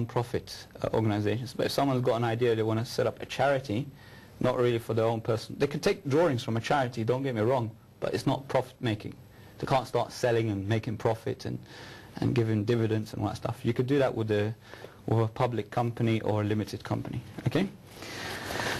non-profit organizations. But if someone's got an idea, they want to set up a charity, not really for their own person. They can take drawings from a charity, don't get me wrong, but it's not profit-making. They can't start selling and making profit and giving dividends and all that stuff. You could do that with a public company or a limited company. Okay?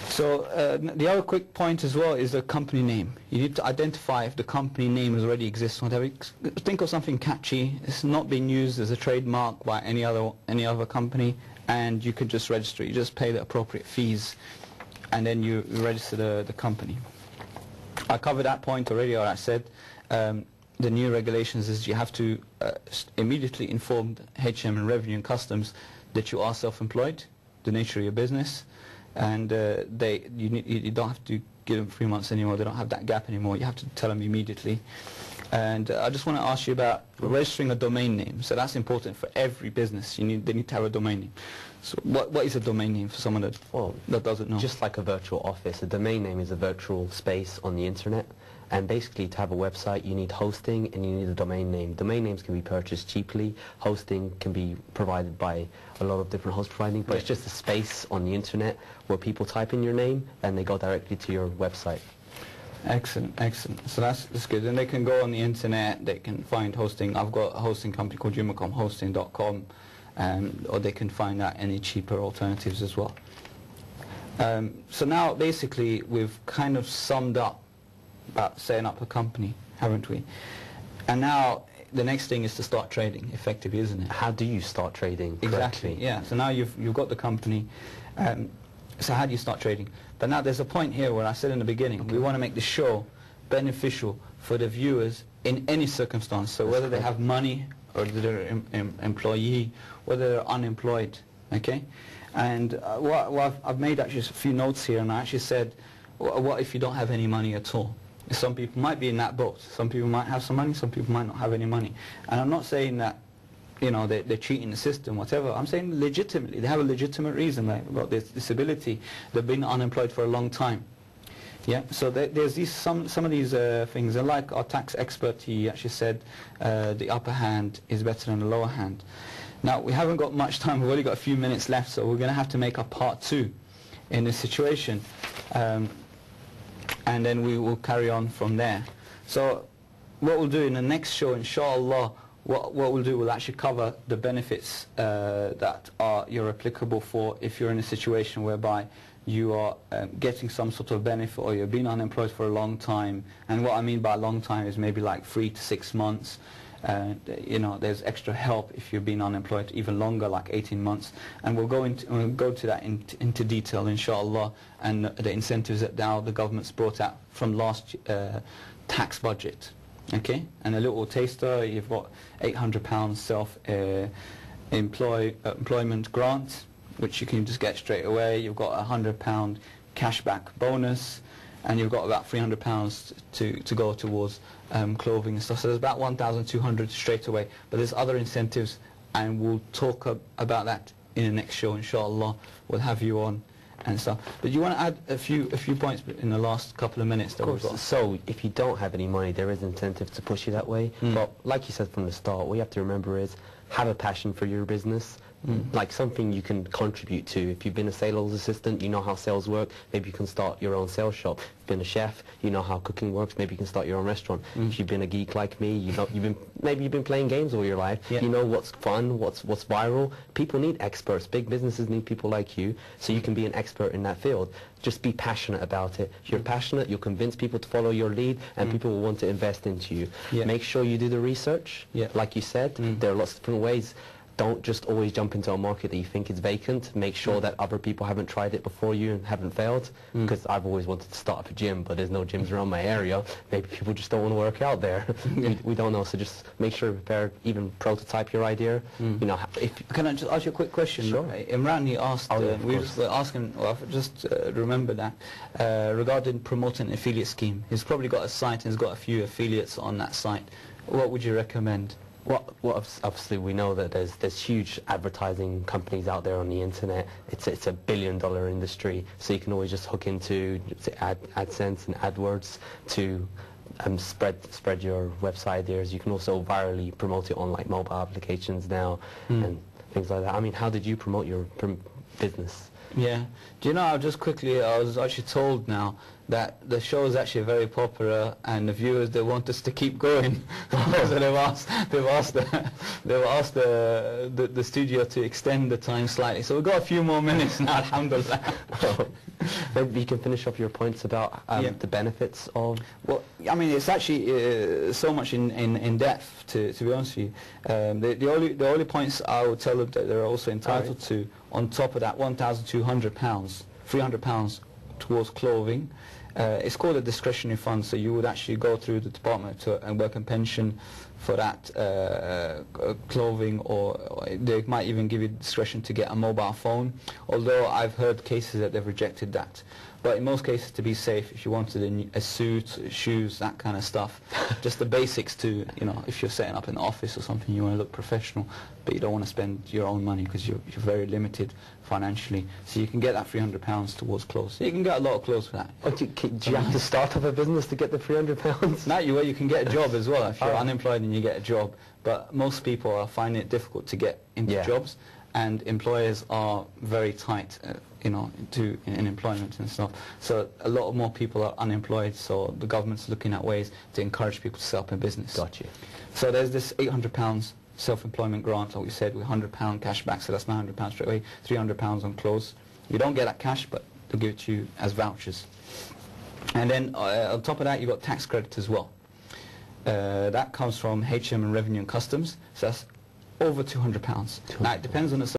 So the other quick point as well is the company name. You need to identify if the company name already exists. Whatever. Think of something catchy. It's not being used as a trademark by any other company, and you could just register. You just pay the appropriate fees, and then you register the company. I covered that point already. Or I said the new regulations is you have to immediately inform HM and Revenue and Customs that you are self-employed, the nature of your business. And you don't have to give them 3 months anymore. They don't have that gap anymore. You have to tell them immediately. And I just want to ask you about registering a domain name. So that's important for every business. They need to have a domain name. So what is a domain name for someone that doesn't know? Just like a virtual office, a domain name is a virtual space on the internet. And basically, to have a website, you need hosting and you need a domain name. Domain names can be purchased cheaply. Hosting can be provided by a lot of different host providing, but it's just a space on the internet where people type in your name and they go directly to your website. Excellent, excellent. So that's good. And they can go on the internet, they can find hosting. I've got a hosting company called umacomhosting.com, or they can find out any cheaper alternatives as well. So now, basically, we've kind of summed up about setting up a company, haven't we? And now the next thing is to start trading effectively, isn't it? How do you start trading? Exactly, yeah. So now you've got the company. So how do you start trading? But now there's a point here where I said in the beginning, we want to make the show beneficial for the viewers in any circumstance. So whether they have money or they're an employee, whether they're unemployed, okay? And I've made actually a few notes here, and I actually said, what if you don't have any money at all? Some people might be in that boat. Some people might have some money, some people might not have any money. And I'm not saying that, you know, they're cheating the system, whatever. I'm saying legitimately, they have a legitimate reason. They've got this disability, they've been unemployed for a long time. Yeah, so there's some of these things, and like our tax expert, he actually said the upper hand is better than the lower hand. Now, we haven't got much time, we've only got a few minutes left, so we're going to have to make a part 2 in this situation. And then we will carry on from there. So what we'll do in the next show, inshallah, what we'll do, we'll actually cover the benefits that you're applicable for if you're in a situation whereby you are getting some sort of benefit, or you've been unemployed for a long time. And what I mean by a long time is maybe like 3 to 6 months. You know, there's extra help if you've been unemployed even longer, like 18 months. And we'll go to that into detail, inshallah, and the incentives that now the government's brought out from last tax budget. Okay, and a little taster, you've got £800 self-employment grant, which you can just get straight away. You've got a £100 cashback bonus, and you've got about £300 to go towards clothing and stuff. So there's about 1,200 straight away. But there's other incentives, and we'll talk about that in the next show, inshallah. We'll have you on and stuff. But you want to add a few points in the last couple of minutes that we've got? So if you don't have any money, there is incentive to push you that way. But like you said from the start, what you have to remember is have a passion for your business. Like something you can contribute to. If you've been a sales assistant, you know how sales work, maybe you can start your own sales shop. If you've been a chef, you know how cooking works, maybe you can start your own restaurant. If you've been a geek like me, maybe you've been playing games all your life. You know what's fun, what's viral. People need experts. Big businesses need people like you, so you can be an expert in that field. Just be passionate about it. If you're passionate, you'll convince people to follow your lead, and people will want to invest into you. Make sure you do the research. Like you said, there are lots of different ways. Don't just always jump into a market that you think is vacant. Make sure that other people haven't tried it before you and haven't failed. Because I've always wanted to start up a gym, but there's no gyms around my area. Maybe people just don't want to work out there. We don't know. So just make sure you're prepared, even prototype your idea. You know, Can I just ask you a quick question? Sure. Imran, he asked, we were asking, well, just remember that, regarding promoting an affiliate scheme. He's probably got a site and he's got a few affiliates on that site. What would you recommend? Well, obviously we know that there's huge advertising companies out there on the internet. It's a billion-dollar industry, so you can always just hook into AdSense and AdWords to spread your website ideas. You can also virally promote it on like mobile applications now, and things like that. I mean, how did you promote your business? Yeah. Do you know, I was actually told now that the show is actually very popular and the viewers, they want us to keep going. So they've asked the studio to extend the time slightly. So we've got a few more minutes now, alhamdulillah. Maybe you can finish off your points about the benefits of... Well, I mean, it's actually so much in depth, to be honest with you. The only points I would tell them that they're also entitled to, on top of that £1,200, £300 towards clothing. It's called a discretionary fund, so you would actually go through the Department and Work and Pension for that clothing, or they might even give you discretion to get a mobile phone, although I've heard cases that they've rejected that. But in most cases, to be safe, if you wanted a suit, shoes, that kind of stuff, just the basics to, you know, if you're setting up an office or something, you want to look professional, but you don't want to spend your own money because you're very limited financially. So you can get that £300 towards clothes. So you can get a lot of clothes for that. Oh, do you have to start up a business to get the £300? Not you can get a job as well. If you're unemployed and you get a job. But most people are finding it difficult to get into jobs, and employers are very tight, you know, in employment and stuff. So a lot more people are unemployed, so the government's looking at ways to encourage people to set up a business. Got you. So there's this £800 self-employment grant, like we said, with £100 cash back, so that's £900 straight away, £300 on clothes. You don't get that cash, but they'll give it to you as vouchers. And then on top of that, you've got tax credit as well. That comes from HM and Revenue and Customs, so that's over £200. Now, it depends on the